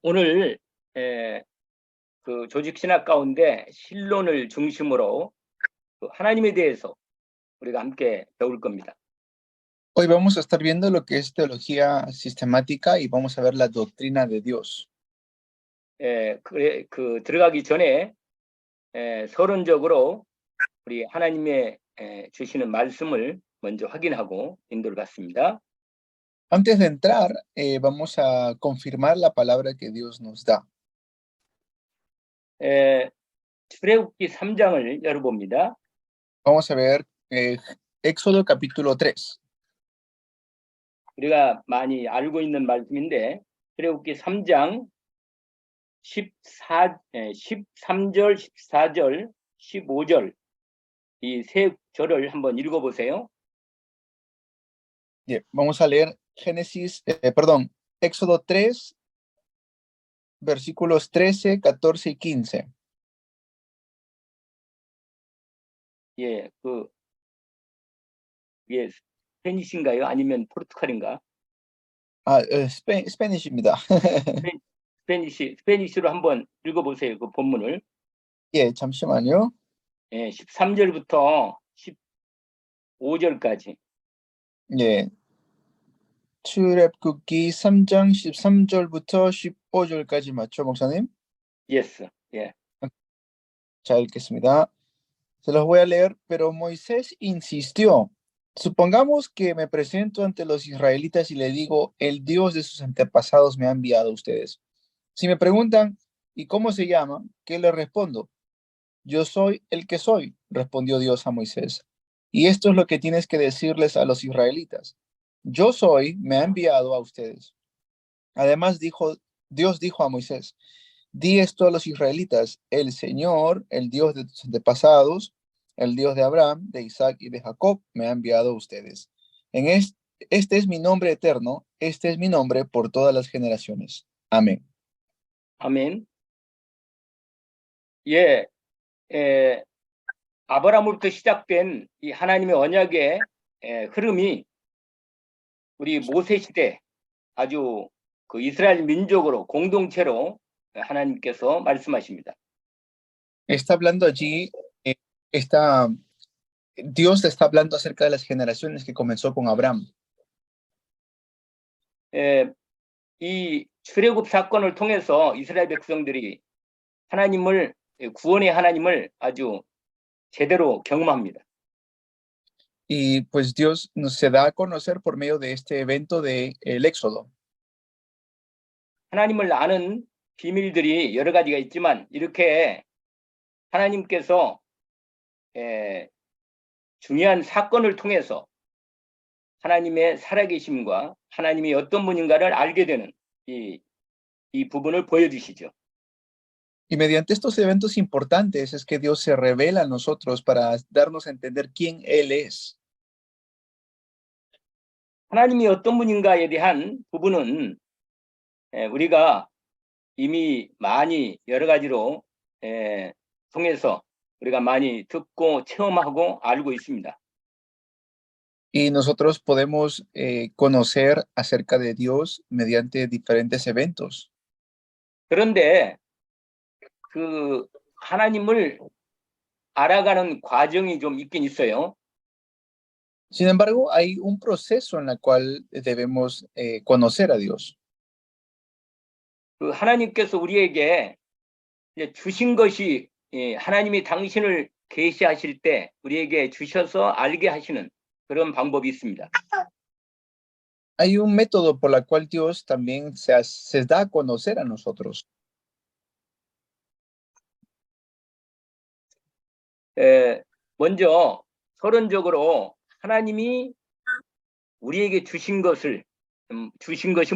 오늘 그 조직 신학 가운데 신론을 중심으로 하나님에 대해서 우리가 함께 배울 겁니다. Hoy vamos a estar viendo lo que es teología sistemática y vamos a ver la doctrina de Dios. 들어가기 전에 서론적으로 우리 하나님의 주시는 말씀을 먼저 확인하고 인도를 받습니다. Antes de entrar, vamos a confirmar la palabra que Dios nos da. 출애굽기 3장을 열어봅니다. Vamos a ver Éxodo capítulo 3. 우리가 많이 알고 있는 말씀인데 출애굽기 3장 13절, 14절, 15절 이 세 절을 한번 읽어보세요. Bien, vamos a leer Éxodo 3, versículos 13, 14 y 15. 스페니쉬인가요? 아니면 포르투갈인가? 스페니쉬입니다. 스페니쉬로 한번 읽어보세요. 그 본문을. 예, 잠시만요. 13절부터 15절까지. 예. 출애굽기 3장 13절부터 15절까지 맞죠, 목사님? Yes. 예. 자, 읽겠습니다. Se los voy a leer, pero Moisés insistió. Supongamos que me presento ante los israelitas y le digo, el Dios de sus antepasados me ha enviado a ustedes. Si me preguntan, ¿y cómo se llama? ¿Qué le respondo? Yo soy el que soy, respondió Dios a Moisés. Y esto es lo que tienes que decirles a los israelitas. Yo soy, me ha enviado a ustedes. Además, Dios dijo a Moisés, di esto a los israelitas, el Señor, el Dios de tus antepasados, el Dios de Abraham, de Isaac y de Jacob, me ha enviado a ustedes. Este es mi nombre eterno, este es mi nombre por todas las generaciones. Amén. 아멘. 아브라함으로부터 시작된 이 하나님의 언약의 흐름이 우리 모세 시대 아주 그 이스라엘 민족으로 공동체로 하나님께서 말씀하십니다. Está hablando allí, Dios está hablando acerca de las generaciones que comenzó con Abraham. 이 출애굽 사건을 통해서 이스라엘 백성들이 구원의 하나님을 아주 제대로 경험합니다. Y pues Dios se da a conocer por medio de este evento del Éxodo. 하나님을 아는 비밀들이 여러 가지가 있지만 이렇게 하나님께서 중요한 사건을 통해서 하나님의 살아계심과 하나님이 어떤 분인가를 알게 되는 이 부분을 보여주시죠. Y mediante estos eventos importantes es que Dios se revela a nosotros para darnos a entender quién Él es. 하나님이 어떤 분인가에 대한 부분은 우리가 이미 많이 여러 가지로 통해서 우리가 많이 듣고 체험하고 알고 있습니다. Y nosotros podemos conocer acerca de Dios mediante diferentes eventos. 그런데 그 하나님을 알아가는 과정이 좀 있긴 있어요. Sin embargo, hay un proceso en el cual debemos conocer a Dios. 그 하나님께서 우리에게 주신 것이 하나님이 당신을 계시하실 때 우리에게 주셔서 알게 하시는 그런 방법이 있습니다. Hay un método por el cual Dios también se da a conocer a nosotros. 먼저 서론적으로 하나님이 우리에게 주신 것이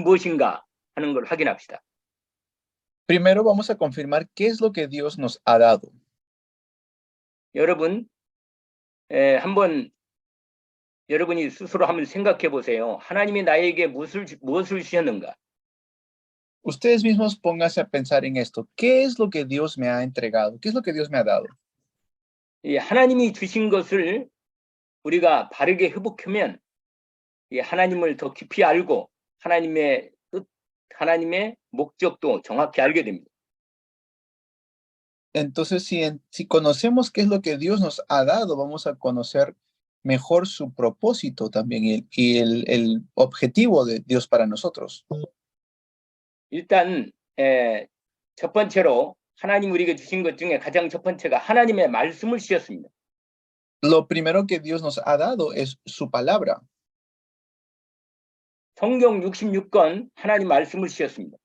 무엇인가 하는 걸 확인합시다. Primero vamos a confirmar qué es lo que Dios nos ha dado. 여러분, 한번 여러분이 스스로 한번 생각해 보세요. 하나님이 나에게 무엇을 주셨는가? Ustedes mismos pónganse a pensar en esto. ¿Qué es lo que Dios me ha entregado? ¿Qué es lo que Dios me ha dado? 이 하나님이 주신 것을 우리가 바르게 회복하면 이 하나님을 더 깊이 알고 하나님의 뜻, 하나님의 목적도 정확히 알게 됩니다. Entonces, si conocemos qué es lo que Dios nos ha dado, vamos a conocer mejor su propósito también el objetivo de Dios para nosotros. 일단 첫 번째로 하나님 우리에게 주신 것 중에 가장 첫 번째가 하나님의 말씀을 주셨습니다. Lo primero que Dios nos ha dado es su palabra. 성경 66권 하나님 말씀을 주셨습니다.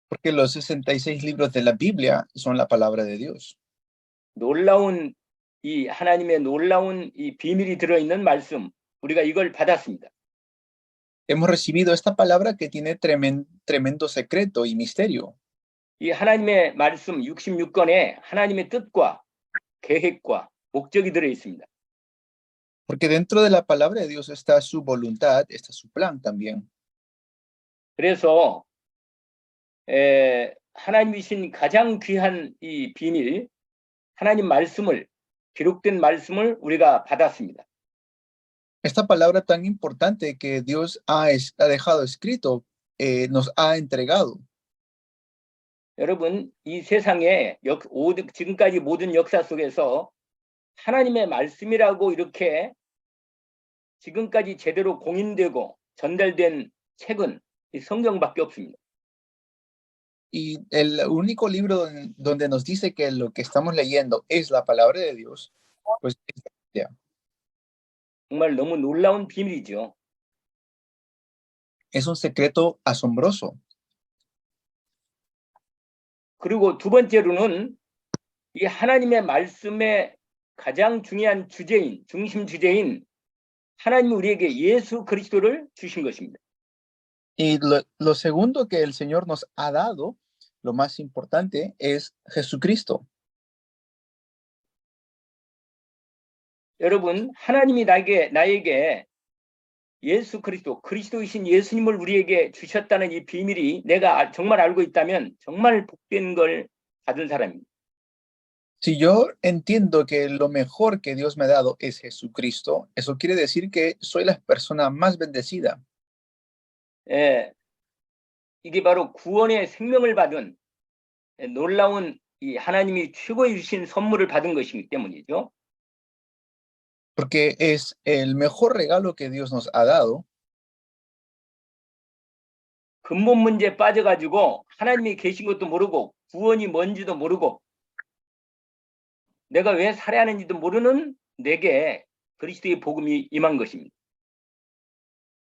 Porque los 66 libros de la Biblia son la palabra de Dios. 놀라운 이 하나님의 놀라운 이 비밀이 들어있는 말씀, 우리가 이걸 받았습니다. Hemos recibido esta palabra que tiene tremendo secreto y misterio. 이 하나님의 말씀 66권에 하나님의 뜻과 계획과 목적이 들어 있습니다. Porque dentro de la palabra de Dios está su voluntad, está su plan también. 그래서 하나님이신 가장 귀한 이 비밀, 하나님 말씀을, 기록된 말씀을 우리가 받았습니다. Esta palabra tan importante que Dios ha dejado escrito, nos ha entregado. 여러분, 이 세상에 지금까지 모든 역사 속에서 하나님의 말씀이라고 이렇게 지금까지 제대로 공인되고 전달된 책은 이 성경밖에 없습니다. Y el único libro donde nos dice que lo que estamos leyendo es la palabra de Dios, pues es la Biblia. 정말 너무 놀라운 비밀이죠. Es un secreto asombroso. 그리고 두 번째로는 이 하나님의 말씀의 가장 중요한 주제인, 중심 주제인 하나님이 우리에게 예수 그리스도를 주신 것입니다. Y lo segundo que el Señor nos ha dado, lo más importante, es Jesucristo. 여러분, 하나님이 나에게 예수 그리스도이신 예수님을 우리에게 주셨다는 이 비밀이 내가 정말 알고 있다면 정말 복된 걸 받은 사람입니다. Si yo entiendo que lo mejor que Dios me ha dado es Jesucristo, eso quiere decir que soy la persona más bendecida. 이게 바로 구원의 생명을 받은 놀라운 이 하나님이 최고의 주신 선물을 받은 것이기 때문이죠. Porque es el mejor regalo que Dios nos ha dado. 근본 문제에 빠져가지고 하나님이 계신 것도 모르고 구원이 뭔지도 모르고 내가 왜 살아야 하는지도 모르는 내게 그리스도의 복음이 임한 것입니다.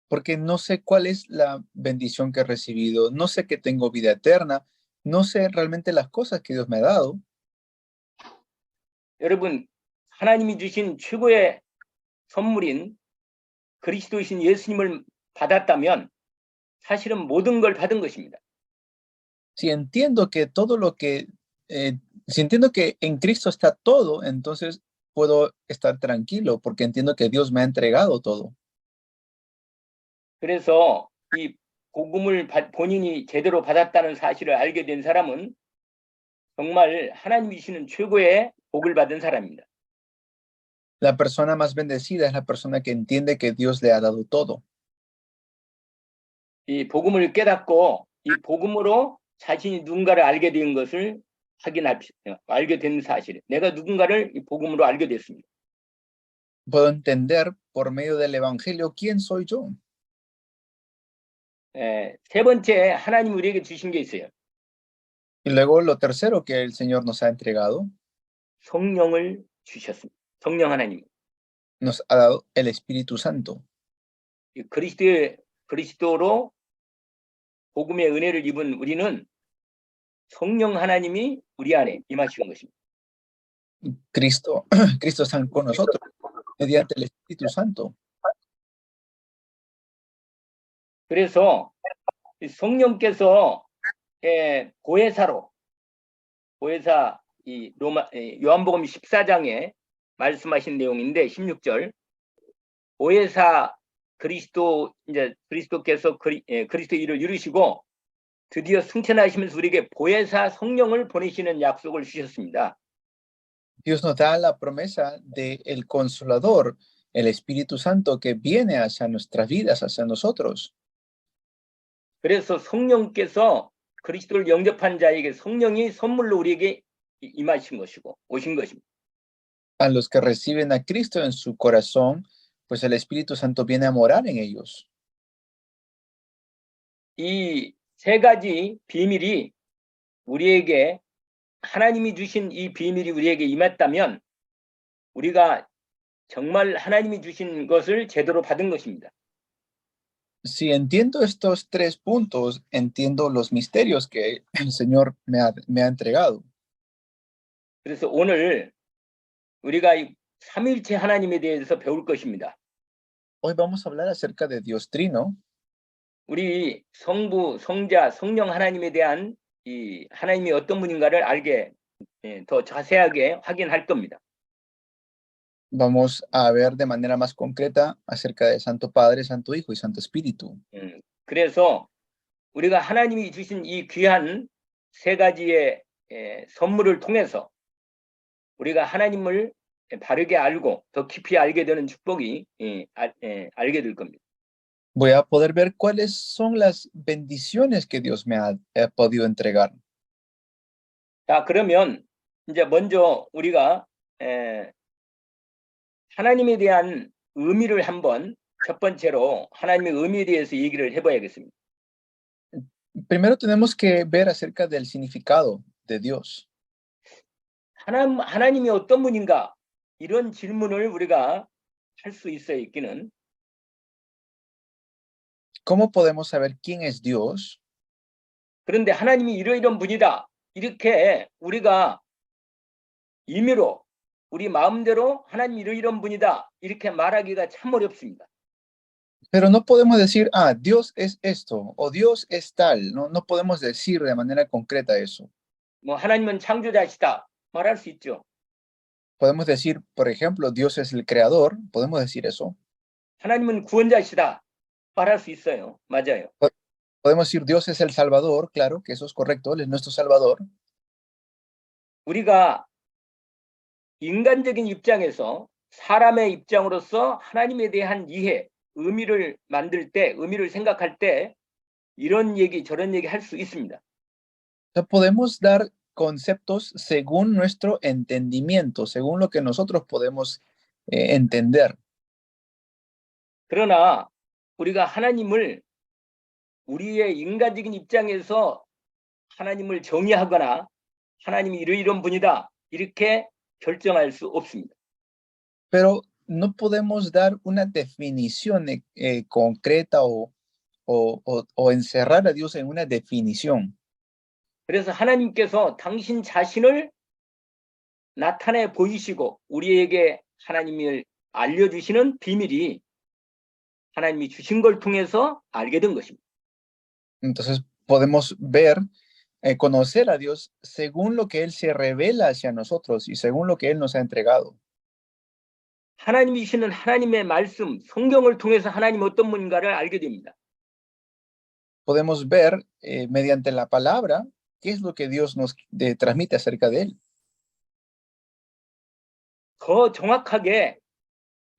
Porque no sé cuál es la bendición que he recibido, no sé que tengo vida eterna, no sé realmente las cosas que Dios me ha dado. 여러분, 하나님이 주신 최고의 선물인 그리스도이신 예수님을 받았다면 사실은 모든 걸 받은 것입니다. Si entiendo que todo lo que, si entiendo que en Cristo está todo, entonces puedo estar tranquilo porque entiendo que Dios me ha entregado todo. 그래서 이 복음을 본인이 제대로 받았다는 사실을 알게 된 사람은 정말 하나님이 주시는 최고의 복을 받은 사람입니다. La persona más bendecida es la persona que entiende que Dios le ha dado todo. 이 복음을 깨닫고 이 복음으로 자신이 누군가를 알게 된 것을 알게 된 사실. 내가 누군가를 이 복음으로 알게 됐습니다. Puedo entender por medio del evangelio quién soy yo. 세 번째 하나님 우리에게 주신 게 있어요. Y luego lo tercero que el Señor nos ha entregado, 성령을 주셨습니다. 성령 하나님. nos ha dado el Espíritu Santo. 그리스도로 복음의 은혜를 입은 우리는 성령 하나님이 우리 안에 임하시는 것입니다. Cristo está con nosotros mediante el Espíritu Santo. 그래서 성령께서 보혜사 이 요한복음 14장에 말씀하신 내용인데 16절 보혜사 그리스도께서 그리스도 일을 이루시고 드디어 승천하시면서 우리에게 보혜사 성령을 보내시는 약속을 주셨습니다. Dios nos da la promesa de el Consolador, el Espíritu Santo que viene hacia nuestras vidas, hacia nosotros. 그래서 성령께서 그리스도를 영접한 자에게 성령이 선물로 우리에게 임하신 것이고 오신 것입니다. A los que reciben a Cristo en su corazón, pues el Espíritu Santo viene a morar en ellos. 이 세 가지 비밀이 우리에게 하나님이 주신 이 비밀이 우리에게 임했다면 우리가 정말 하나님이 주신 것을 제대로 받은 것입니다. Si entiendo estos 3 puntos, entiendo los misterios que el Señor me ha entregado. 그래서 오늘 우리가 이 삼위일체 하나님에 대해서 배울 것입니다. Hoy vamos a hablar acerca de Dios Trino. 우리 성부, 성자, 성령 하나님에 대한 이 하나님이 어떤 분인가를 알게 더 자세하게 확인할 겁니다. Vamos a ver de manera más concreta acerca de Santo Padre, Santo Hijo y Santo Espíritu. 그래서 우리가 하나님이 주신 이 귀한 세 가지의 선물을 통해서 우리가 하나님을 바르게 알고 더 깊이 알게 되는 축복이 알게 될 겁니다. Voy a poder ver cuáles son las bendiciones que Dios me ha podido entregar. 자, 그러면 이제 먼저 우리가 하나님에 대한 의미를 한번 첫 번째로 하나님의 의미에 대해서 얘기를 해봐야겠습니다. Primero tenemos que ver acerca del significado de Dios. 하나님이 어떤 분인가 이런 질문을 우리가 할 수 있어야 있기는. ¿Cómo podemos saber quién es Dios? 그런데 하나님이 이러이런 분이다 이렇게 우리가 임의로 우리 마음대로 하나님 이러이런 분이다 이렇게 말하기가 참 어렵습니다. Pero no podemos decir, Dios es esto o Dios es tal. No podemos decir de manera concreta eso. 뭐 하나님은 창조자시다 말할 수 있죠. Podemos decir, por ejemplo, Dios es el creador. Podemos decir eso. 하나님은 구원자시다 말할 수 있어요. 맞아요. Podemos decir Dios es el Salvador. Claro que eso es correcto. Él es nuestro Salvador. 우리가 인간적인 입장에서 사람의 입장으로서 하나님에 대한 이해, 의미를 만들 때, 의미를 생각할 때 이런 얘기 저런 얘기 할 수 있습니다. Podemos dar conceptos según nuestro entendimiento, según lo que nosotros podemos entender. 그러나 우리가 하나님을 우리의 인간적인 입장에서 하나님을 정의하거나 하나님이 이런 분이다 이렇게 결정할 수 없습니다. Pero no podemos dar una definición concreta o encerrar a Dios en una definición. 그래서 하나님께서 당신 자신을 나타내 보이시고 우리에게 하나님을 알려주시는 비밀이 하나님이 주신 걸 통해서 알게 된 것입니다. Entonces podemos ver, conocer a Dios según lo que Él se revela hacia nosotros y según lo que Él nos ha entregado. 하나님이시는 하나님의 말씀, 성경을 통해서 하나님 어떤 분인가를 알게 됩니다. Podemos ver mediante la palabra qué es lo que Dios nos transmite acerca de Él. 더 정확하게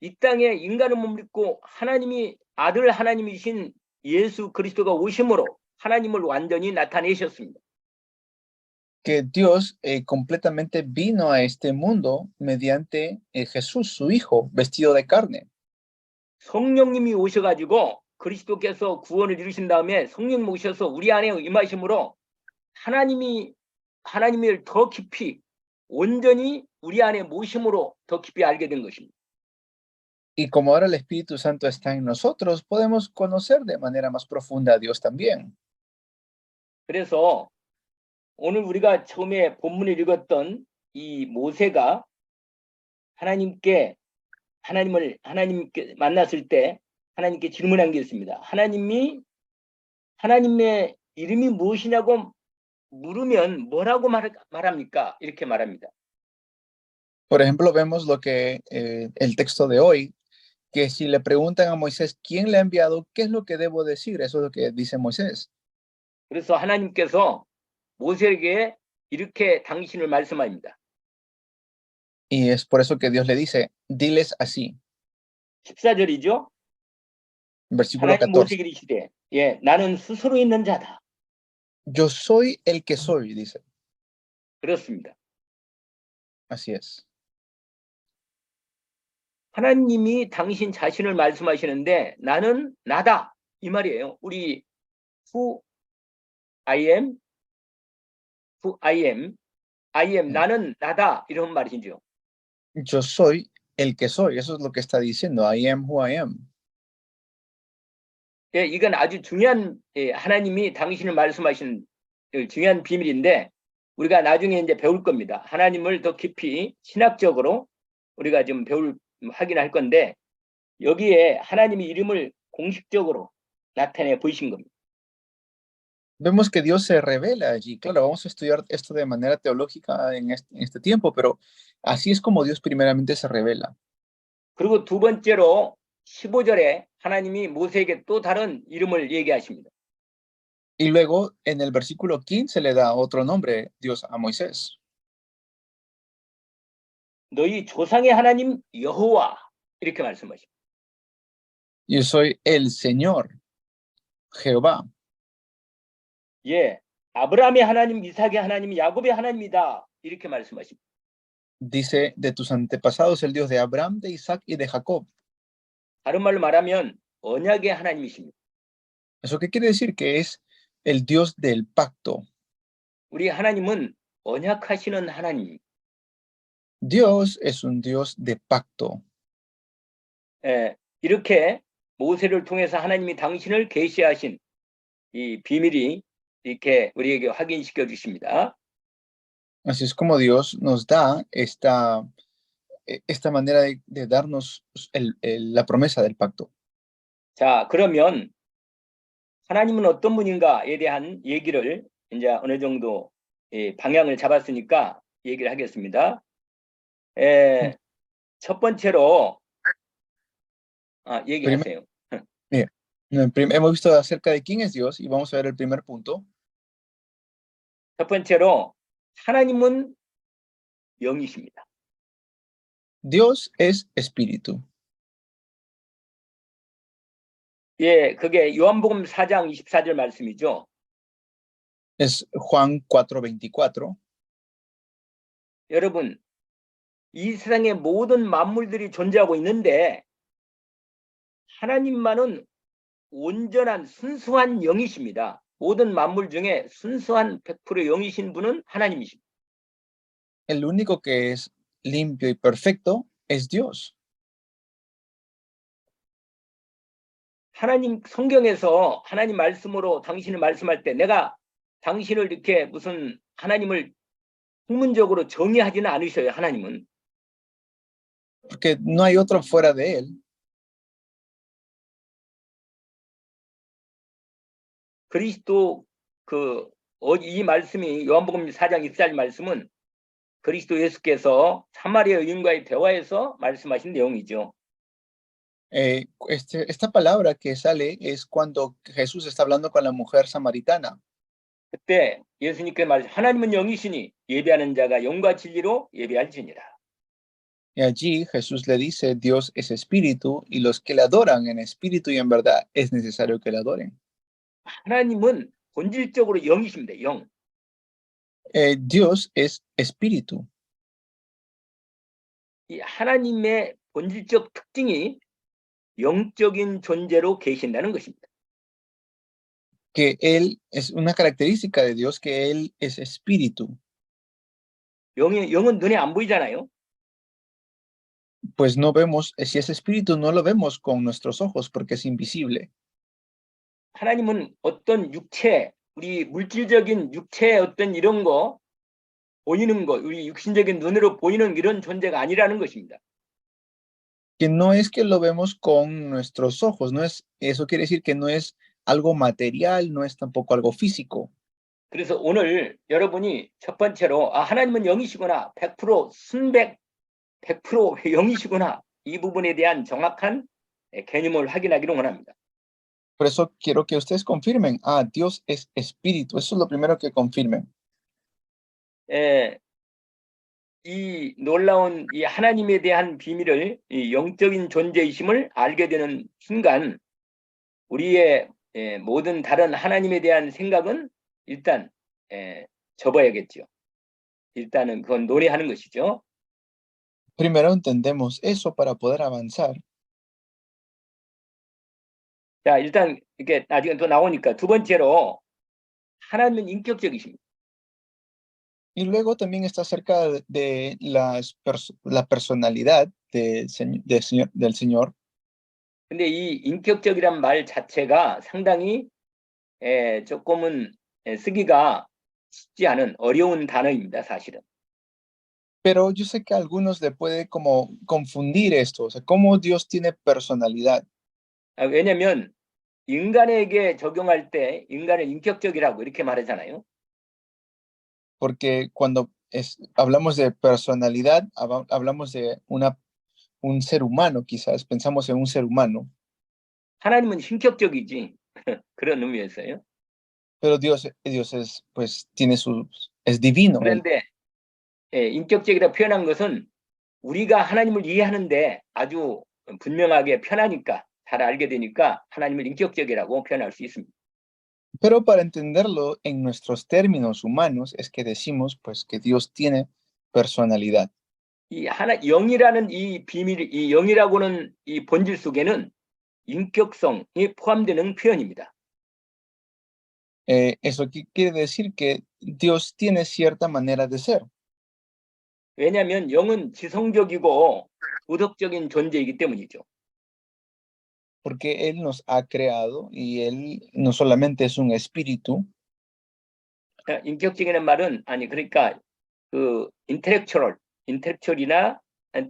이 땅에 인간을 못 믿고 하나님이 아들 하나님이신 예수 그리스도가 오심으로 하나님을 완전히 나타내셨습니다. Que Dios completamente vino a este mundo mediante Jesús, su Hijo, vestido de carne. 성령님이 오셔가지고 그리스도께서 구원을 이루신 다음에 성령님 오셔서 우리 안에 임하심으로 하나님을 더 깊이 온전히 우리 안에 모심으로 더 깊이 알게 된 것입니다. Y como ahora el Espíritu Santo está en nosotros, podemos conocer de manera más profunda a Dios también. 그래서 오늘 우리가 처음에 본문을 읽었던 이 모세가 하나님께 만났을 때 하나님께 질문한 게 있습니다. 하나님의 이름이 무엇이냐고 물으면 뭐라고 말합니까? 이렇게 말합니다. Por ejemplo, vemos lo que el texto de hoy, que si le preguntan a Moisés quién le ha enviado, ¿qué es lo que debo decir? Eso es lo que dice Moisés. 그래서 하나님께서 모세에게 이렇게 당신을 말씀합니다. Y es por eso que Dios le dice, diles así. 14절이죠. Versículo 하나님 14. 모세에게 이르시되 예, 나는 스스로 있는 자다. Yo soy el que soy, dice. 그렇습니다. Así es. 하나님이 당신 자신을 말씀하시는데 나는 나다 이 말이에요. 우리 who I am, who I am 나는 나다 이런 말이죠. Yo soy el que soy. Eso es lo que está diciendo. I am who I am. 예, 이건 아주 중요한 하나님이 당신을 말씀하시는 중요한 비밀인데 우리가 나중에 이제 배울 겁니다. 하나님을 더 깊이 신학적으로 우리가 좀 확인할 건데 여기에 하나님의 이름을 공식적으로 나타내 보이신 겁니다. Vemos que Dios se revela allí. Claro, vamos a estudiar esto de manera teológica en este tiempo, pero así es como Dios primeramente se revela. 그리고 두 번째로 15절에 하나님이 모세에게 또 다른 이름을 얘기하십니다. Y luego en el versículo 15 le da otro nombre Dios a Moisés. 너희 조상의 하나님 여호와 이렇게 말씀하십니다. Yo soy el Señor, Jehová. 예, 아브라함의 하나님, 이삭의 하나님, 야곱의 하나님이다 이렇게 말씀하십니다. Dice de tus antepasados el Dios de Abraham, de Isaac y de Jacob. 다른 말로 말하면 언약의 하나님이십니다. ¿Eso qué quiere decir? Que es el Dios del pacto. 우리 하나님은 언약하시는 하나님. Dios es un Dios de pacto. 예, 이렇게 모세를 통해서 하나님이 당신을 계시하신 이 비밀이 이렇게 우리에게 확인시켜 주십니다. Así es como Dios nos da esta manera de darnos la promesa del pacto. 자, 그러면 하나님은 어떤 분인가에 대한 얘기를 이제 어느 정도 방향을 잡았으니까 얘기를 하겠습니다. 첫 번째로 얘기하세요. Bien. Hemos visto acerca de quién es Dios y vamos a ver el primer punto. 첫 번째로 하나님은 영이십니다. Dios es espíritu. 예, 그게 요한복음 4장 24절 말씀이죠. Es Juan 4:24. 여러분, 이 세상의 모든 만물들이 존재하고 있는데 하나님만은 온전한 순수한 영이십니다. 모든 만물 중에 순수한 100% 영이신 분은 하나님이십니다. El único que es limpio y perfecto es Dios. 하나님 성경에서 하나님 말씀으로 당신을 말씀할 때 내가 당신을 이렇게 무슨 하나님을 학문적으로 정의하지는 않으셔요. 하나님은. Porque no hay otro fuera de él. 그리스도 이 말씀이 요한복음 4장 24절 말씀은 그리스도 예수께서 사마리아 여인과의 대화에서 말씀하신 내용이죠. Esta palabra que sale es cuando Jesús está hablando con la mujer samaritana. 그때 예수님께 하나님은 영이시니 예배하는 자가 영과 진리로 예배할지니라. Y allí Jesús le dice, Dios es espíritu y los que le adoran en espíritu y en verdad es necesario que le adoren. 하나님은 본질적으로 영이십니다. 영. Dios es espíritu. 이 하나님의 본질적 특징이 영적인 존재로 계신다는 것입니다. Que Él es una característica de Dios, que Él es espíritu. 영은 눈에 안 보이잖아요. Pues no vemos, si es espíritu, no lo vemos con nuestros ojos porque es invisible. 하나님은 어떤 육체, 우리 물질적인 육체의 어떤 이런 거, 보이는 거, 우리 육신적인 눈으로 보이는 이런 존재가 아니라는 것입니다. Que no es que lo vemos con nuestros ojos, no es, eso quiere decir que no es algo material, no es tampoco algo físico. 그래서 오늘 여러분이 첫 번째로 하나님은 영이시구나, 100% 순백 100% 영이시구나, 이 부분에 대한 정확한 개념을 확인하기를 원합니다. Por eso quiero que ustedes confirmen, Dios es espíritu, eso es lo primero que confirmen. 이 놀라운 이 하나님에 대한 비밀을, 이 영적인 존재이심을 알게 되는 순간 우리의 모든 다른 하나님에 대한 생각은 일단 접어야겠죠. 일단은 그건 논의하는 것이죠. Primero entendemos eso para poder avanzar. 자, 일단 이렇게 나중에 또 나오니까 두 번째로 하나님은 인격적이십니다. Y luego también está acerca de la personalidad del Señor. 근데 이 인격적이란 말 자체가 상당히 조금은 쓰기가 쉽지 않은 어려운 단어입니다, 사실은. Pero yo sé que a algunos le puede como confundir esto, o sea, cómo Dios tiene personalidad. 왜냐하면 인간에게 적용할 때 인간은 인격적이라고 이렇게 말하잖아요. Porque cuando hablamos de personalidad, hablamos de un ser humano, quizás pensamos en un ser humano, 하나님은 신격적이지. 그런 의미에서요. pero Dios es, pues, es divino. 그런데 인격적이라 표현한 것은 우리가 하나님을 이해하는데 아주 분명하게 편하니까 잘 알게 되니까 하나님을 인격적이라고 표현할 수 있습니다. Pero para entenderlo en nuestros términos humanos es que decimos, pues, que Dios tiene personalidad. 이 영이라는 이 비밀, 이 영이라고는 이 본질 속에는 인격성이 포함되는 표현입니다. Eso quiere decir que Dios tiene cierta manera de ser. 왜냐하면 영은 지성적이고 도덕적인 존재이기 때문이죠. Porque Él nos ha creado y Él no solamente es un espíritu. 인격적이라는 말은 그러니까 그 인텔렉츄얼이나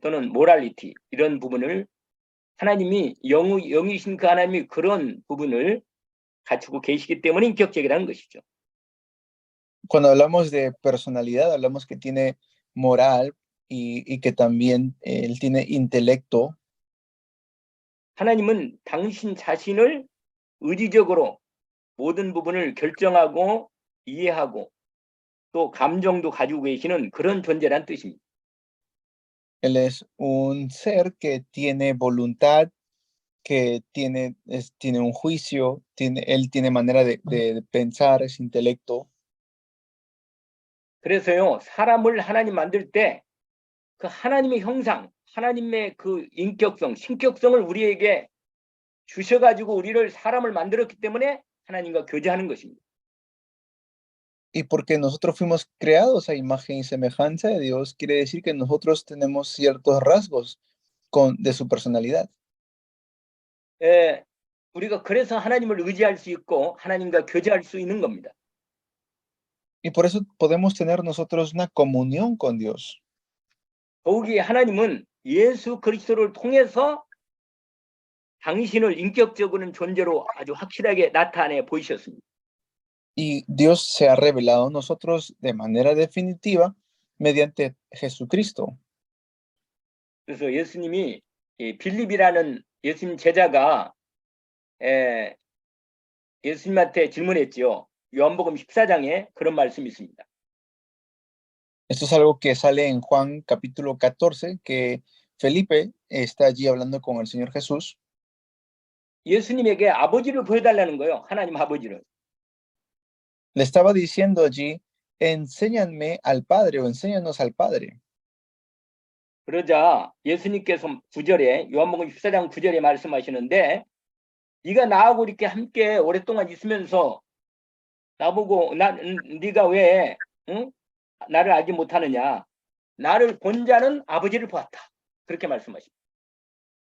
또는 모랄리티 이런 부분을 하나님이 영이신 그 하나님이 그런 부분을 갖추고 계시기 때문에 인격적이라는 것이죠. Cuando hablamos de personalidad, hablamos que tiene moral y que también Él tiene intelecto. 하나님은 당신 자신을 의지적으로 모든 부분을 결정하고 이해하고 또 감정도 가지고 계시는 그런 존재란 뜻입니다. Él es un ser que tiene voluntad, que tiene un juicio, Él tiene manera de pensar, es intelecto. 그래서요, 사람을 하나님 만들 때 그 하나님의 형상, 하나님의 그 인격성, 신격성을 우리에게 주셔가지고 우리를 사람을 만들었기 때문에 하나님과 교제하는 것입니다. Y porque nosotros fuimos creados a imagen y semejanza de Dios, quiere decir que nosotros tenemos ciertos rasgos de su personalidad. 우리가 그래서 하나님을 의지할 수 있고 하나님과 교제할 수 있는 겁니다. Y por eso podemos tener nosotros una comunión con Dios. 더욱이 하나님은 예수 그리스도를 통해서 당신을 인격적인 존재로 아주 확실하게 나타내 보이셨습니다. Y Dios se ha revelado a nosotros de manera definitiva mediante Jesucristo. 그래서 예수님이 빌립이라는 예수님 제자가 예수님한테 질문했지요. 요한복음 14장에 그런 말씀이 있습니다. Esto es algo que sale en Juan capítulo 14, que Felipe está allí hablando con el Señor Jesús. 예수님에게 아버지를 보여달라는 거예요. 하나님 아버지를. Le estaba diciendo allí, enséñame al Padre o enséñanos al Padre. 그러자 예수님께서 9절에 요한복음 14장 9절에 말씀하시는데 네가 나하고 이렇게 함께 오랫동안 있으면서 나보고 네가 왜 나를 알지 못하느냐? 나를 본 자는 아버지를 보았다. 그렇게 말씀하십니다.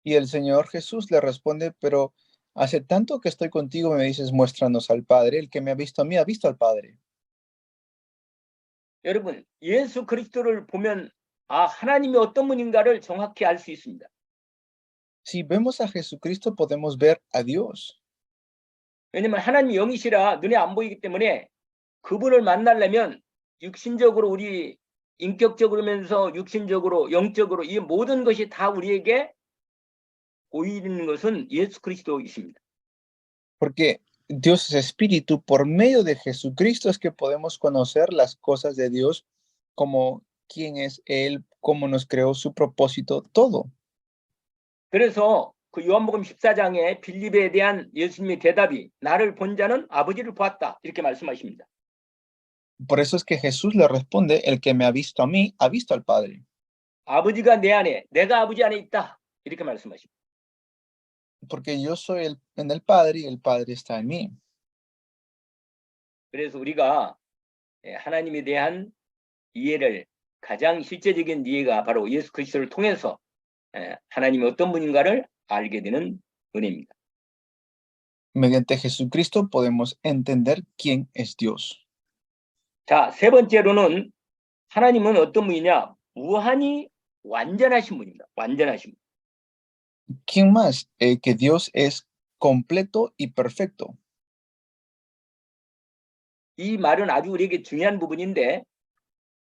Y el Señor Jesús le responde, pero hace tanto que estoy contigo me dices, muéstranos al Padre. El que me ha visto a mí ha visto al Padre. 여러분, 예수 그리스도를 보면 하나님이 어떤 분인가를 정확히 알 수 있습니다. Si vemos a Jesucristo podemos ver a Dios. 왜냐면 하나님이 영이시라 눈에 안 보이기 때문에 그분을 만나려면 육신적으로 우리 인격적으로면서 육신적으로 영적으로 이 모든 것이 다 우리에게 보이는 것은 예수 그리스도이십니다. Porque Dios es espíritu, por medio de Jesucristo es que podemos conocer las cosas de Dios, como quién es Él, cómo nos creó, su propósito, todo. 그래서 그 요한복음 14장에 빌립에 대한 예수님의 대답이 나를 본 자는 아버지를 보았다 이렇게 말씀하십니다. Por eso es que Jesús le responde, el que me ha visto a mí, ha visto al Padre. 아버지가 내 안에, 내가 아버지 안에 있다 이렇게 말씀하십니다. Porque yo soy en el Padre y el Padre está en mí. 그래서 우리가 하나님에 대한 이해를 가장 실제적인 이해가 바로 예수 그리스도를 통해서 하나님이 어떤 분인가를 알게 되는 은혜입니다. Mediante Jesucristo podemos entender quién es Dios. 자, 세 번째로는 하나님은 어떤 분이냐? 무한히 완전하신 분입니다. 완전하신 분. ¿Quién más? Que Dios es completo y perfecto. 이 말은 아주 우리에게 중요한 부분인데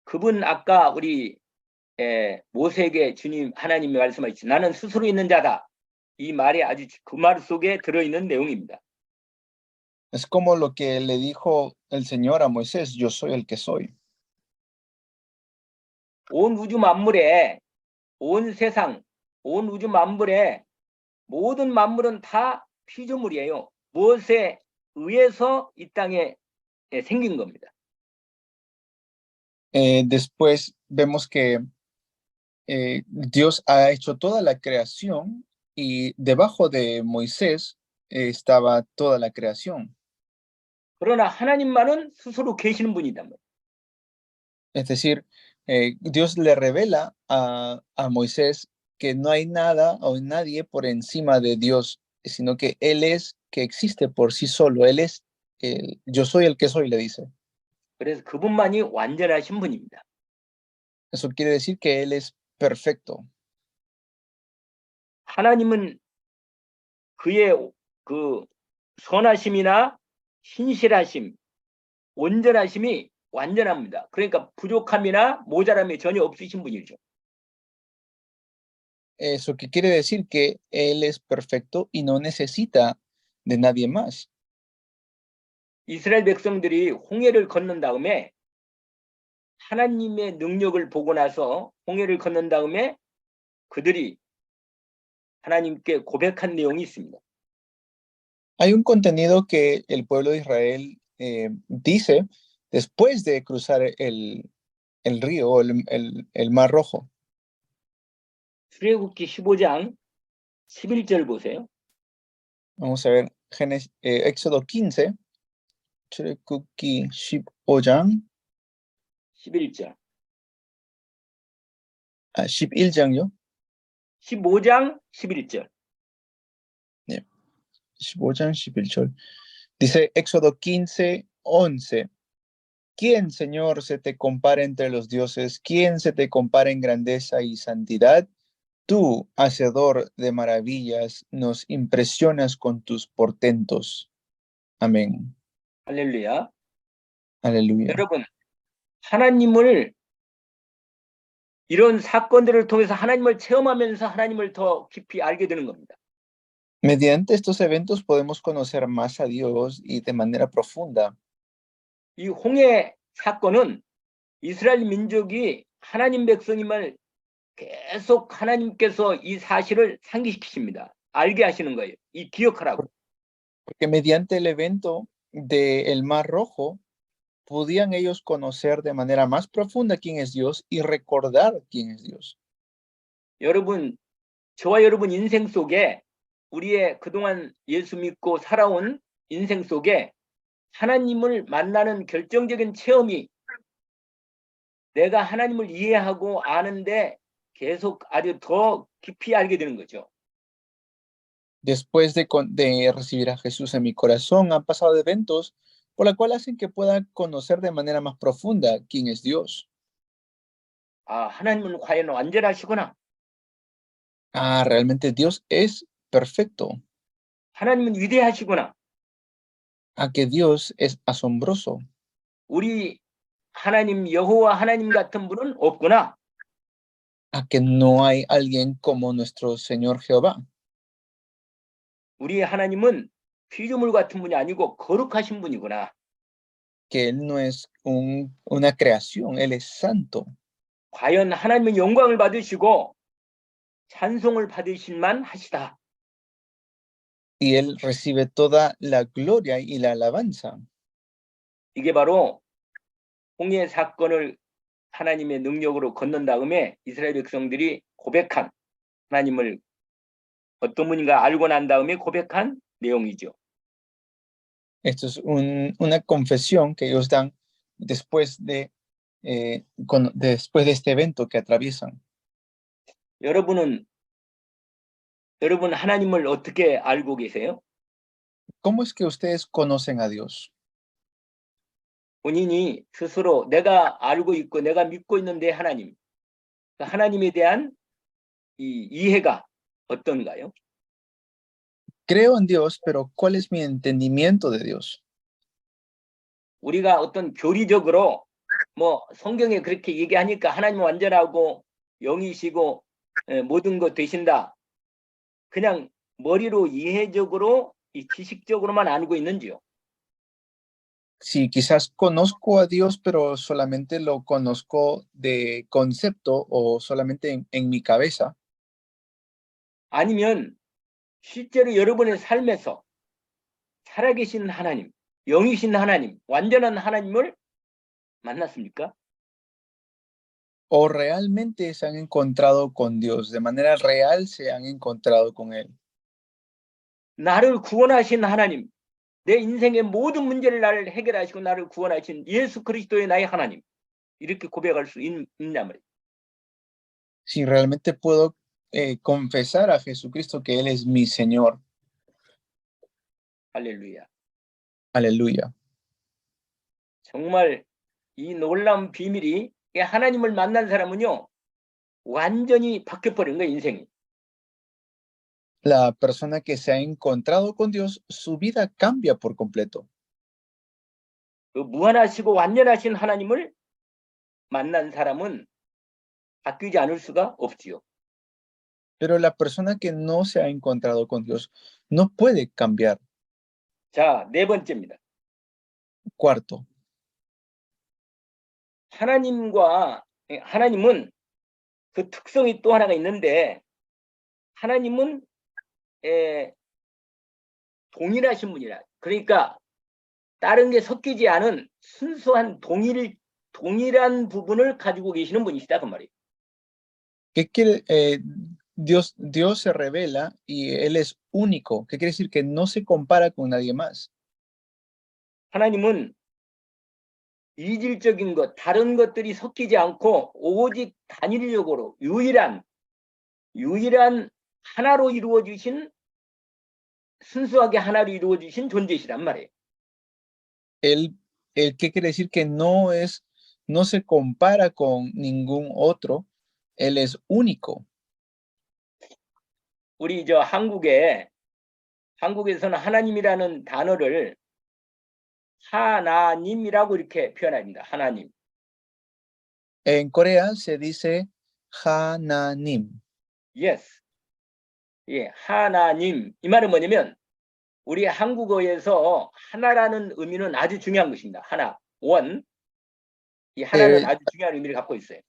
그분 아까 우리 모세에게 주님 하나님이 말씀하셨지 나는 스스로 있는 자다. 이 말이 아주 그 말 속에 들어있는 내용입니다. Es como lo que le dijo el Señor a Moisés, yo soy el que soy. 온 우주 만물에 온 세상, 온 우주 만물에 모든 만물은 다 피조물이에요. 무엇에 의해서 이 땅에 생긴 겁니다. Después vemos que Dios ha hecho toda la creación y debajo de Moisés estaba toda la creación. 그러나 하나님만은 스스로 계시는 분이단 말이에요. Es decir, Dios le revela a Moisés que no hay nada o nadie por encima de Dios, sino que Él es que existe por sí solo. Él es, yo soy el que soy, le dice. 그래서 그분만이 완전하신 분입니다. Eso quiere decir que Él es perfecto. 하나님은 그의 그 선하심이나 신실하심, 온전하심이 완전합니다. 그러니까 부족함이나 모자람이 전혀 없으신 분이죠. Eso que quiere decir que Él es perfecto y no necesita de nadie más. 이스라엘 백성들이 홍해를 건넌 다음에 하나님의 능력을 보고 나서 홍해를 건넌 다음에 그들이 하나님께 고백한 내용이 있습니다. Hay un contenido que el pueblo de Israel dice después de cruzar el río, el Mar Rojo. 출애굽기 15장 11절 보세요. Vamos a ver Éxodo 15, 출애굽기 15장, 11절. 11장요? 15장 11절. 15장 11절. Dice Éxodo 15, 11. ¿Quién, Señor, se te compara entre los dioses? ¿Quién se te compara en grandeza y santidad? Tú, hacedor de maravillas, nos impresionas con tus portentos. Amén. 할렐루야. Aleluya. 여러분, 하나님을 이런 사건들을 통해서 하나님을 체험하면서 하나님을 더 깊이 알게 되는 겁니다. Mediante estos eventos podemos conocer más a Dios y de manera profunda. 이 홍해 사건은 이스라엘 민족이 하나님 백성임을 계속 하나님께서 이 사실을 상기시키십니다. 알게 하시는 거예요. 이 기억하라고. Porque mediante el evento del Mar Rojo, podían ellos conocer de manera más profunda quién es Dios y recordar quién es Dios. 여러분, 저와 여러분 인생 속에 우리의 그동안 예수 믿고 살아온 인생 속에 하나님을 만나는 결정적인 체험이 내가 하나님을 이해하고 아는데 계속 아주 더 깊이 알게 되는 거죠. Después de recibir a Jesús en mi corazón, han pasado eventos por la cual hacen que pueda conocer de manera más profunda quién es Dios. 아, 하나님은 과연 완전하시구나. Ah, realmente Dios es perfecto. 하나님은 위대하시구나. A que Dios es asombroso. 우리 하나님 여호와 하나님 같은 분은 없구나. A que no hay alguien como nuestro Señor Jehová. 우리 하나님은 피조물 같은 분이 아니고 거룩하신 분이구나. Que Él no es una creación, Él es santo. 과연 하나님은 영광을 받으시고 찬송을 받으실만 하시다. y Él recibe toda la gloria y la alabanza. 이게 바로 홍해 사건을 하나님의 능력으로 건넌 다음에 이스라엘 백성들이 고백한 하나님을 어떤 분인가 알고 난 다음에 고백한 내용이죠. Esto es una confesión que ellos dan después después de este evento que atraviesan. 여러분 하나님을 어떻게 알고 계세요? ¿Cómo es que ustedes conocen a Dios? 본인이 스스로 내가 알고 있고 내가 믿고 있는데 하나님, 하나님에 대한 이 이해가 어떤가요? Creo en Dios, pero ¿cuál es mi entendimiento de Dios? 우리가 어떤 교리적으로 뭐 성경에 그렇게 얘기하니까 하나님 완전하고 영이시고 모든 것 되신다. 그냥 머리로 이해적으로 이 지식적으로만 알고 있는지요? Si quizás conozco a Dios, pero solamente lo conozco de concepto o solamente en mi cabeza, 아니면 실제로 여러분의 삶에서 살아계신 하나님, 영이신 하나님, 완전한 하나님을 만났습니까? o realmente se han encontrado con Dios, de manera real se han encontrado con Él. 나를 구원하신 하나님, 내 인생의 모든 문제를 나를 해결하시고 나를 구원하신 예수 그리스도의 나의 하나님, 이렇게 고백할 수 있냐 말이에요. Si realmente puedo confesar a Jesucristo que Él es mi Señor. 할렐루야. Aleluya. 정말 이 놀라운 비밀이 하나님을 만난 사람은요, 완전히 바뀌어버린 거예요, 인생이. La persona que se ha encontrado con Dios, su vida cambia por completo. 그 무한하시고 완전하신 하나님을 만난 사람은 바뀌지 않을 수가 없지요. Pero la persona que no se ha encontrado con Dios no puede cambiar. 자, 네 번째입니다. Cuarto, 하나님은 그 특성이 또 하나가 있는데 하나님은 동일하신 분이라. 그러니까 다른 게 섞이지 않은 순수한 동일한 부분을 가지고 계시는 분이시다 그 말이에요. ¿qué quiere? Dios se revela y Él es único. ¿Qué quiere decir? Que no se compara con nadie más. 하나님은 이질적인 것, 다른 것들이 섞이지 않고 오직 단일적으로 유일한 하나로 이루어지신 순수하게 하나로 이루어지신 존재시란 말이에요. ¿Qué quiere decir? Que no se compara con ningún otro. Él es único. 우리 한국에서는 하나님이라는 단어를 하나님이라고 이렇게 표현합니다. 하나님. En Corea se dice Hananim. Yes. 예, 하나님. 이 말은 뭐냐면 우리 한국어에서 하나라는 의미는 아주 중요한 것입니다. 하나, 원. 이 하나는 Eh, 아주 중요한 의미를 갖고 있어요.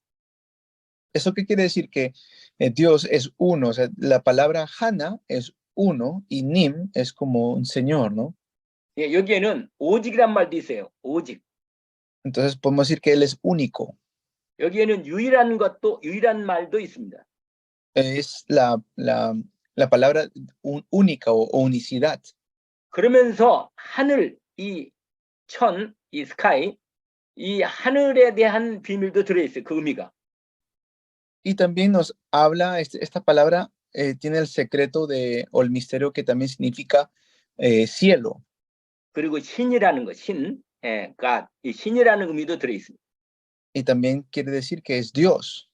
¿Eso qué quiere decir? Que Dios es uno. O sea, la palabra Hana es uno y Nim es como un señor, ¿no? 예, 여기에는 오직이란 말도 있어요. 오직. Entonces podemos decir que Él es único. 여기에는 유일한 말도 있습니다. Es la palabra única o unicidad. 그러면서 하늘, 이 스카이, 이 하늘에 대한 비밀도 들어있어요. 그 의미가. Y también nos habla, esta palabra tiene el secreto o el misterio que también significa cielo. 그리고 신이라는 것, God, 이 신이라는 의미도 들어있습니다. Y también quiere decir que es Dios.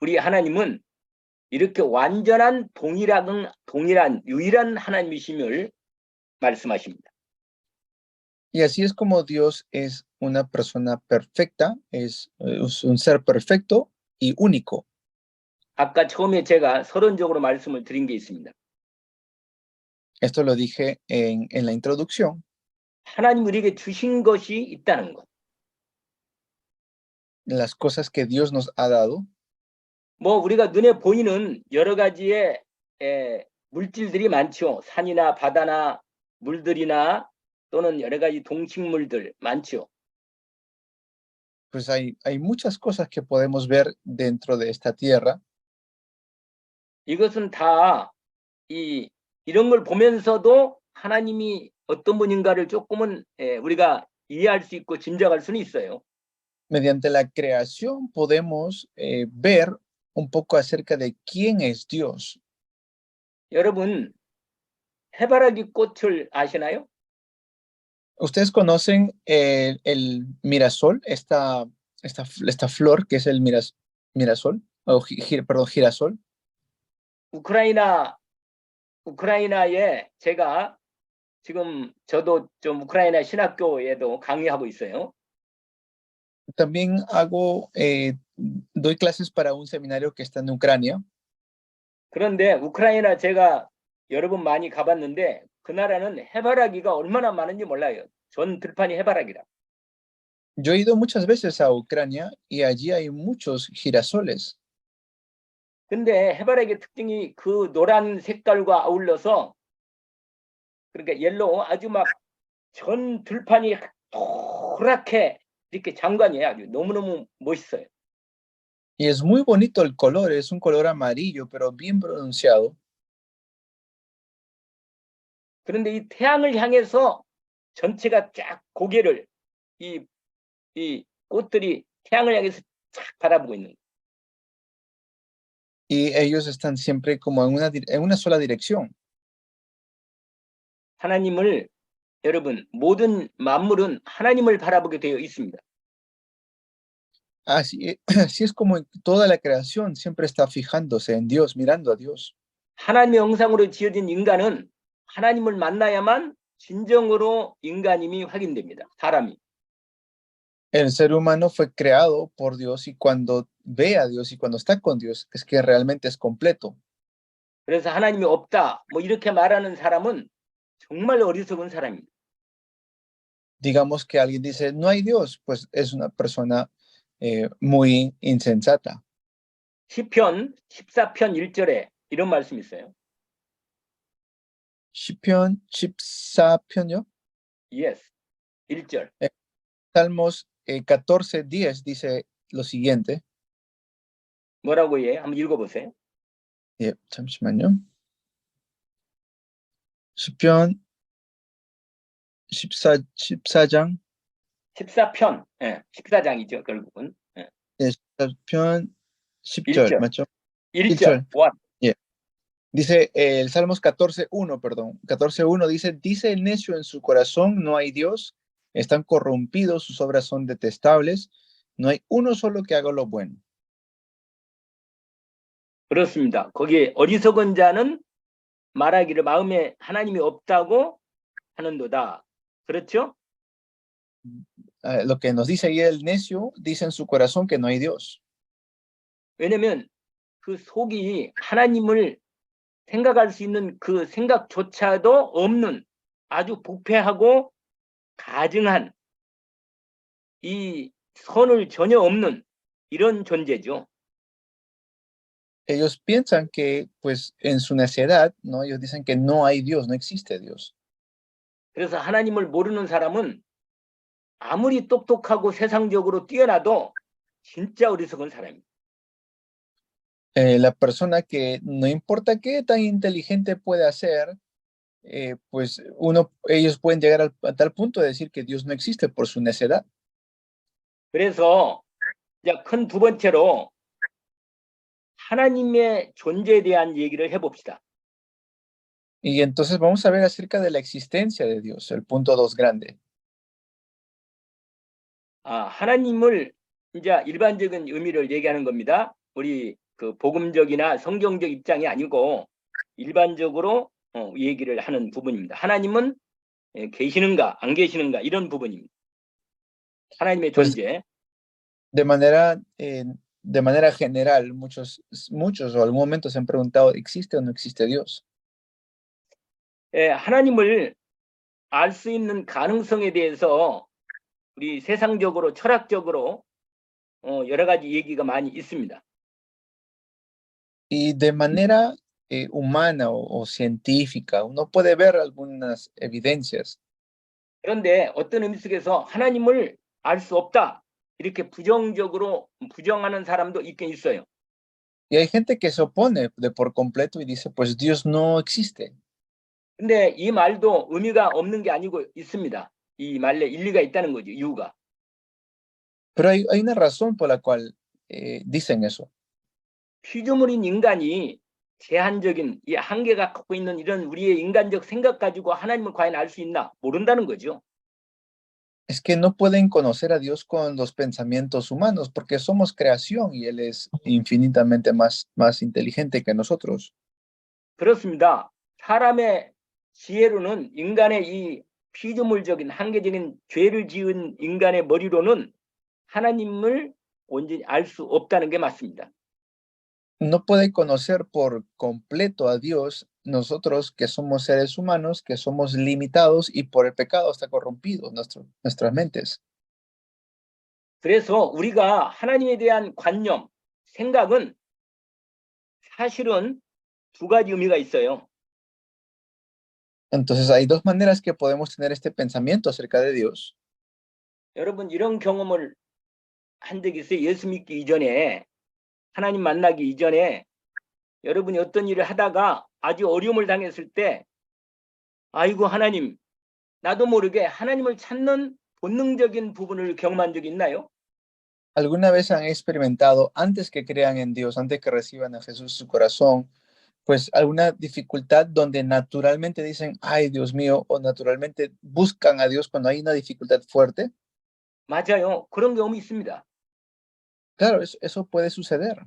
우리 하나님은 이렇게 완전한 동일한 유일한 하나님이심을 말씀하십니다. Y así es como Dios es una persona perfecta, es un ser perfecto y único. 아까 처음에 제가 서론적으로 말씀을 드린 게 있습니다. Esto lo dije en la introducción. 하나님 우리에게 주신 것이 있다는 것. Las cosas que Dios nos ha dado. 뭐 우리가 눈에 보이는 여러 가지의 물질들이 많죠. 산이나 바다나 물들이나 또는 여러 가지 동식물들 많죠. Pues hay muchas cosas que podemos ver dentro de esta tierra. 이것은 다 이런 걸 보면서도 하나님이 어떤 분인가를 조금은 우리가 이해할 수 있고 짐작할 수는 있어요. Mediante la creación podemos ver un poco acerca de quién es Dios. 여러분, 해바라기 꽃을 아시나요? ¿Ustedes conocen el mirasol, esta flor que es el mirasol? O perdón, girasol. 우크라이나에 제가 지금 저도 좀 우크라이나 신학교에도 강의하고 있어요. También doy clases para un seminario que está en Ucrania. 그런데 우크라이나 제가 여러 번 많이 가봤는데 그 나라는 해바라기가 얼마나 많은지 몰라요. 전 들판이 해바라기라. Yo he ido muchas veces a Ucrania y allí hay muchos girasoles. 근데 해바라기의 특징이 그 노란 색깔과 아울러서 그러니까 옐로우 아주 막 전 들판이 노랗게 이렇게 장관이에요. 아주 너무너무 멋있어요. Y es muy bonito el color, es un color amarillo, pero bien pronunciado. 그런데 이 태양을 향해서 전체가 쫙 고개를 이 꽃들이 태양을 향해서 쫙 바라보고 있는 거예요. Y ellos están siempre como en una sola dirección. 하나님을 여러분 모든 만물은 하나님을 바라보게 되어 있습니다. Así es como toda la creación siempre está fijándose en Dios, mirando a Dios. 하나님의 형상으로 지어진 인간은 하나님을 만나야만 진정으로 인간임이 확인됩니다. 사람이. El ser humano fue creado por Dios y cuando ve a Dios y cuando está con Dios es que realmente es completo. 그래서 하나님이 없다 뭐 이렇게 말하는 사람은 정말 어리석은 사람입니다. Digamos que alguien dice no hay Dios, pues es una persona muy insensata. 시편 14편 1절에 이런 말씀이 있어요. 시편 14편요? Yes. 1절. Salmos 14:10 dice lo siguiente. 뭐라고 해요? 한번 읽어보세요. 예, 잠시만요. 시편 14장. 14편. 예, 14장이죠, 결국은. 예. 예, 시편 10절, 1절. 맞죠? 1절. 1. Yeah. Dice el Salmos 14:1, perdón. 14:1 dice el necio en su corazón, no hay Dios, están corrompidos, sus obras son detestables, no hay uno solo que haga lo bueno. 그렇습니다. 거기에 어리석은 자는 말하기를 마음에 하나님이 없다고 하는도다. 그렇죠? Lo que nos dice ahí el necio, dice en su corazón que no hay Dios. 왜냐면 그 속이 하나님을 생각할 수 있는 그 생각조차도 없는 아주 부패하고 가증한 이 선을 전혀 없는 이런 존재죠. Ellos piensan que, pues, en su necedad, ¿no? Ellos dicen que no hay Dios, no existe Dios. 그래서 하나님을 모르는 사람은 아무리 똑똑하고 세상적으로 뛰어나도 진짜 어리석은 사람입니다. La persona que no importa qué tan inteligente pueda ser, pues ellos pueden llegar a tal punto de decir que Dios no existe por su necedad. 그래서 이제 큰 두 번째로 하나님의 존재에 대한 얘기를 해봅시다. Y entonces vamos a ver acerca de la existencia de Dios, el punto 2 grande. 하나님을 이제 일반적인 의미를 얘기하는 겁니다. 우리 그 복음적이나 성경적 입장이 아니고 일반적으로 얘기를 하는 부분입니다. 하나님은 계시는가 안 계시는가 이런 부분입니다. 하나님의 존재. De manera general, muchos o algún momento se han preguntado, ¿existe o no existe Dios? 하나님을 알 수 있는 가능성에 대해서 우리 세상적으로 철학적으로 여러 가지 얘기가 많이 있습니다. Y de manera humana o científica. Uno puede ver algunas evidencias. 그런데 어떤 의미 속에서 하나님을 알 수 없다. 이렇게 부정적으로 부정하는 사람도 있긴 있어요. Y hay gente que se opone de por completo y dice, pues Dios no existe. 근데 이 말도 의미가 없는 게 아니고 있습니다. 이 말에 일리가 있다는 거죠. 이유가. Pero hay una razón por la cual dicen eso. 피조물인 인간이 제한적인 이 한계가 갖고 있는 이런 우리의 인간적 생각 가지고 하나님을 과연 알 수 있나? 모른다는 거죠. Es que no pueden conocer a Dios con los pensamientos humanos porque somos creación y Él es infinitamente más inteligente que nosotros. 그렇습니다. 사람의 지혜로는 인간의 이 피조물적인 한계적인 죄를 지은 인간의 머리로는 하나님을 온전히 알 수 없다는 게 맞습니다. No puede conocer por completo a Dios nosotros que somos seres humanos, que somos limitados y por el pecado está corrompido nuestras mentes. 그래서 우리가 하나님에 대한 관념, 생각은 사실은 두 가지 의미가 있어요. Entonces hay dos maneras que podemos tener este pensamiento acerca de Dios. 여러분 이런 경험을 한 적이 있어요. 예수 믿기 이전에 하나님 만나기 이전에 여러분이 어떤 일을 하다가 아주 어려움을 당했을 때 아이고 하나님 나도 모르게 하나님을 찾는 본능적인 부분을 경험한 적이 있나요? ¿Alguna vez han experimentado, antes que crean en Dios, antes que reciban a Jesús en su corazón, pues alguna dificultad donde naturalmente dicen, ay Dios mío, o naturalmente buscan a Dios cuando hay una dificultad fuerte? 맞아요. 그런 경험이 있습니다. Claro, eso puede suceder.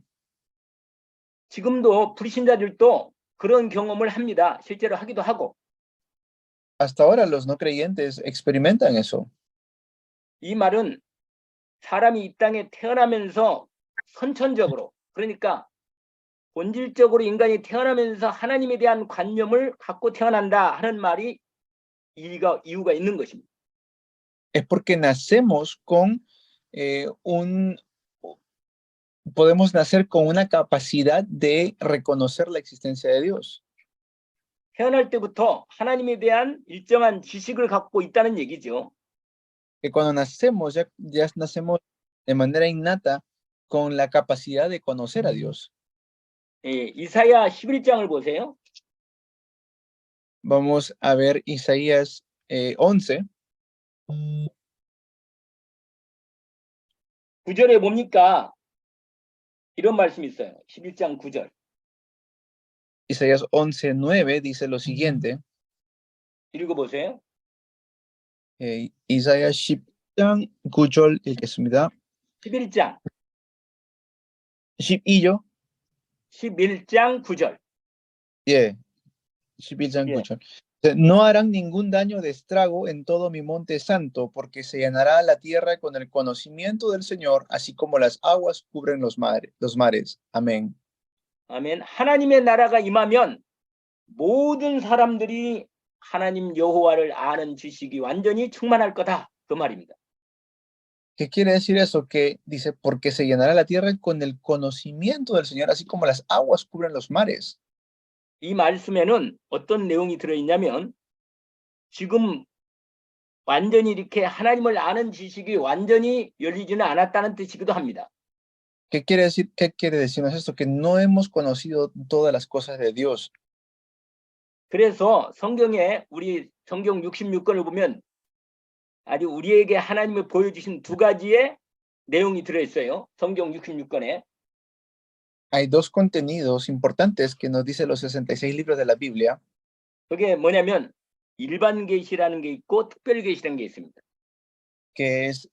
지금도 불신자들도 그런 경험을 합니다. 실제로 하기도 하고. Hasta ahora los no creyentes experimentan eso. 이 말은 사람이 이 땅에 태어나면서 선천적으로 그러니까 본질적으로 인간이 태어나면서 하나님에 대한 관념을 갖고 태어난다 하는 말이 이유가 있는 것입니다. Es porque nacemos con podemos nacer con una capacidad de reconocer la existencia de Dios. 태어날 때부터 하나님에 대한 일정한 지식을 갖고 있다는 얘기죠. Que cuando nacemos, ya nacemos de manera innata con la capacidad de conocer a Dios. 예, 이사야 11장을 보세요. Vamos a ver Isaías 11. 9절에 뭡니까? 이런 말씀이 있어요. 11장 9절. Isaías 11:9 dice lo siguiente. 읽어보세요. Isaías 10장 9절 읽겠습니다. 11장 11절. 11장 9절. 예. 11장 예. 9절. No harán ningún daño de estrago en todo mi monte santo, porque se llenará la tierra con el conocimiento del Señor, así como las aguas cubren los mares. Amén. 아멘. 하나님의 나라가 임하면 모든 사람들이 하나님 여호와를 아는 지식이 완전히 충만할 거다. 그 말입니다. ¿Qué quiere decir eso? Que dice, porque se llenará la tierra con el conocimiento del Señor, así como las aguas cubren los mares. 이 말씀에는 어떤 내용이 들어있냐면 지금 완전히 이렇게 하나님을 아는 지식이 완전히 열리지는 않았다는 뜻이기도 합니다. ¿Qué quiere decirnos esto? Que no hemos conocido todas las cosas de Dios. 그래서 성경에 우리 성경 66권을 보면 아주 우리에게 하나님을 보여주신 두 가지의 내용이 들어있어요. 성경 66권에. Hay dos contenidos importantes que nos dicen los 66 libros de la Biblia. 그게 뭐냐면 일반 계시라는 게 있고 특별 계시라는 게 있습니다. Que es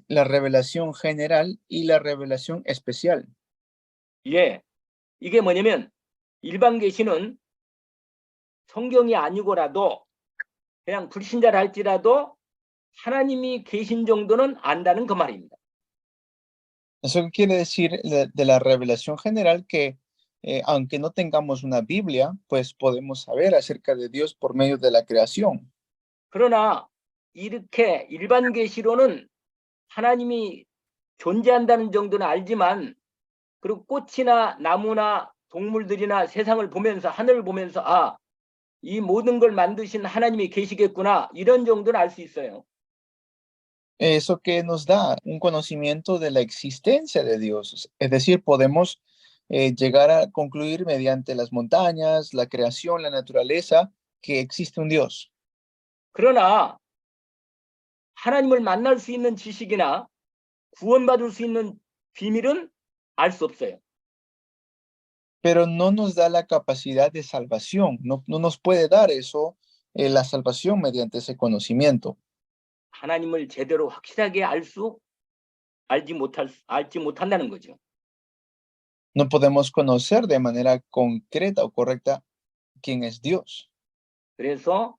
la revelación general y la revelación especial. 예, 이게 뭐냐면 일반 계시는 성경이 아니고라도 그냥 불신자를 할지라도 하나님이 계신 정도는 안다는 그 말입니다. Eso quiere decir de la revelación general que aunque no tengamos una Biblia, pues podemos saber acerca de Dios por medio de la creación. 그러나 이렇게 일반 계시로는 하나님이 존재한다는 정도는 알지만 그리고 꽃이나 나무나 동물들이나 세상을 보면서 하늘을 보면서 아, 이 모든 걸 만드신 하나님이 계시겠구나 이런 정도는 알 수 있어요. Eso que nos da un conocimiento de la existencia de Dios. Es decir, podemos llegar a concluir mediante las montañas, la creación, la naturaleza, que existe un Dios. 그러나 하나님을 만날 수 있는 지식이나 구원받을 수 있는 비밀은 알 수 없어요. Pero no nos da la capacidad de salvación, no nos puede dar eso, la salvación mediante ese conocimiento. 하나님을 제대로 확실하게 알지 못한다는 거죠. No podemos conocer de manera concreta o correcta quién es Dios. 그래서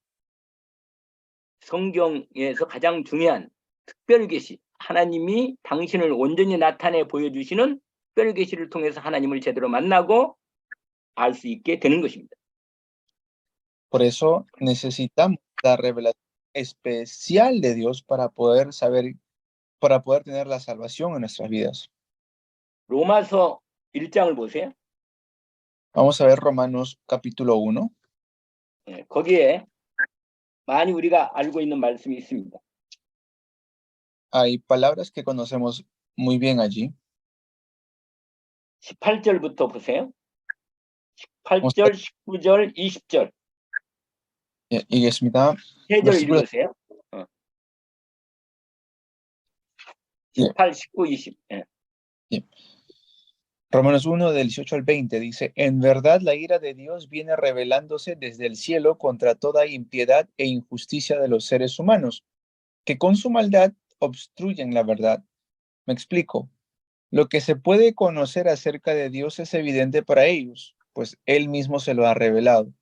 성경에서 가장 중요한 특별 계시, 하나님이 당신을 온전히 나타내 보여주시는 특별 계시를 통해서 하나님을 제대로 만나고 알 수 있게 되는 것입니다. Por eso necesitamos la revelación especial de Dios para poder saber, para poder tener la salvación en nuestras vidas. 로마서 1장을 보세요. Vamos a ver Romanos capítulo 1. 거기에 많이 우리가 알고 있는 말씀이 있습니다. Hay palabras que conocemos muy bien allí. 18절부터 보세요. 18절, 19절, 20절. 이겠습니다. 3절 versículos 읽으세요. 18, 19, 20. Romanos 1 del 18 al 20 dice, en verdad la ira de Dios viene revelándose desde el cielo contra toda impiedad e injusticia de los seres humanos, que con su maldad obstruyen la verdad. Me explico. Lo que se puede conocer acerca de Dios es evidente para ellos, pues Él mismo se lo ha revelado,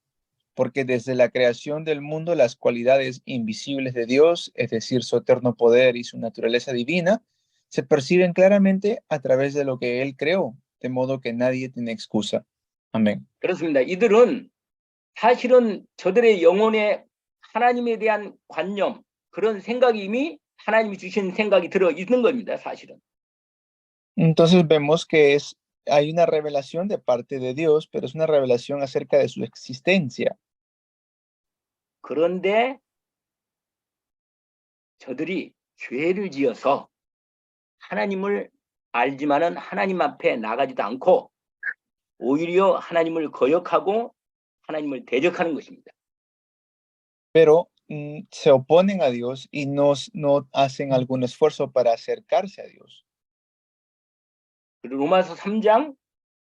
porque desde la creación del mundo las cualidades invisibles de Dios, es decir, su eterno poder y su naturaleza divina, se perciben claramente a través de lo que Él creó, de modo que nadie tiene excusa. Amén. 그렇습니다. 이들은 사실은 저들의 영혼에 하나님에 대한 관념, 그런 생각이 이미 하나님이 주신 생각이 들어 있는 겁니다. 사실은. Entonces vemos que hay una revelación de parte de Dios, pero es una revelación acerca de su existencia. 그런데 저들이 죄를 지어서 하나님을 알지만은 하나님 앞에 나가지도 않고 오히려 하나님을 거역하고 하나님을 대적하는 것입니다. Pero se oponen a Dios y no hacen algún esfuerzo para acercarse a Dios. 그리고 로마서 3장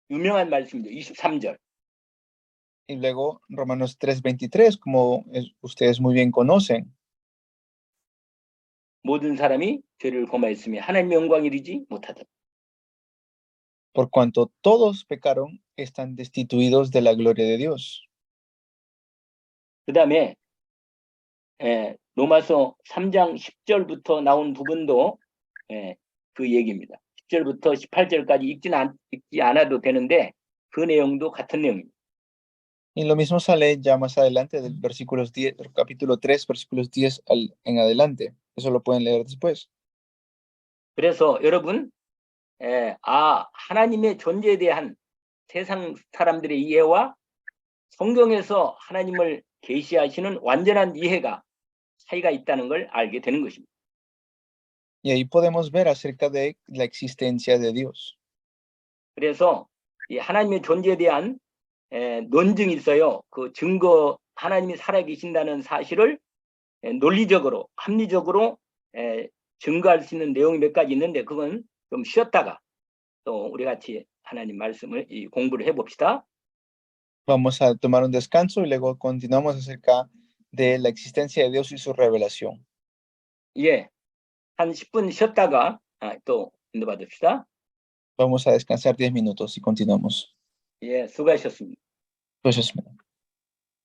유명한 말씀이죠. 23절. Y luego Romanos 3:23, como ustedes muy bien conocen. 모든 사람이 죄를 범하였으며 하나님의 영광을 이루지 못하더라. Por cuanto todos pecaron, están destituidos de la gloria de Dios. 그다음에 로마서 3장 10절부터 나온 부분도 그 얘기입니다. 10절부터 18절까지 읽지 않아도 되는데 그 내용도 같은 내용입니다. Y lo mismo sale ya más adelante del capítulo 3, versículos 10 en adelante. Eso lo pueden leer después. 그래서 여러분, 하나님의 존재에 대한 세상 사람들의 이해와 성경에서 하나님을 계시하시는 완전한 이해가 차이가 있다는 걸 알게 되는 것입니다. Y ahí podemos ver acerca de la existencia de Dios. 그래서 이 하나님의 존재에 대한 논증이 있어요. 그 증거, 하나님이 살아계신다는 사실을 논리적으로, 합리적으로 증거할 수 있는 내용이 몇 가지 있는데 그건 좀 쉬었다가 또 우리 같이 하나님 말씀을 공부를 해봅시다. Vamos a tomar un descanso y luego continuamos acerca de la existencia de Dios y su revelación. 예, 한 10분 쉬었다가 또 인도받읍시다. Vamos a descansar 10 minutos y continuamos. 예, 수고하셨습니다. Pues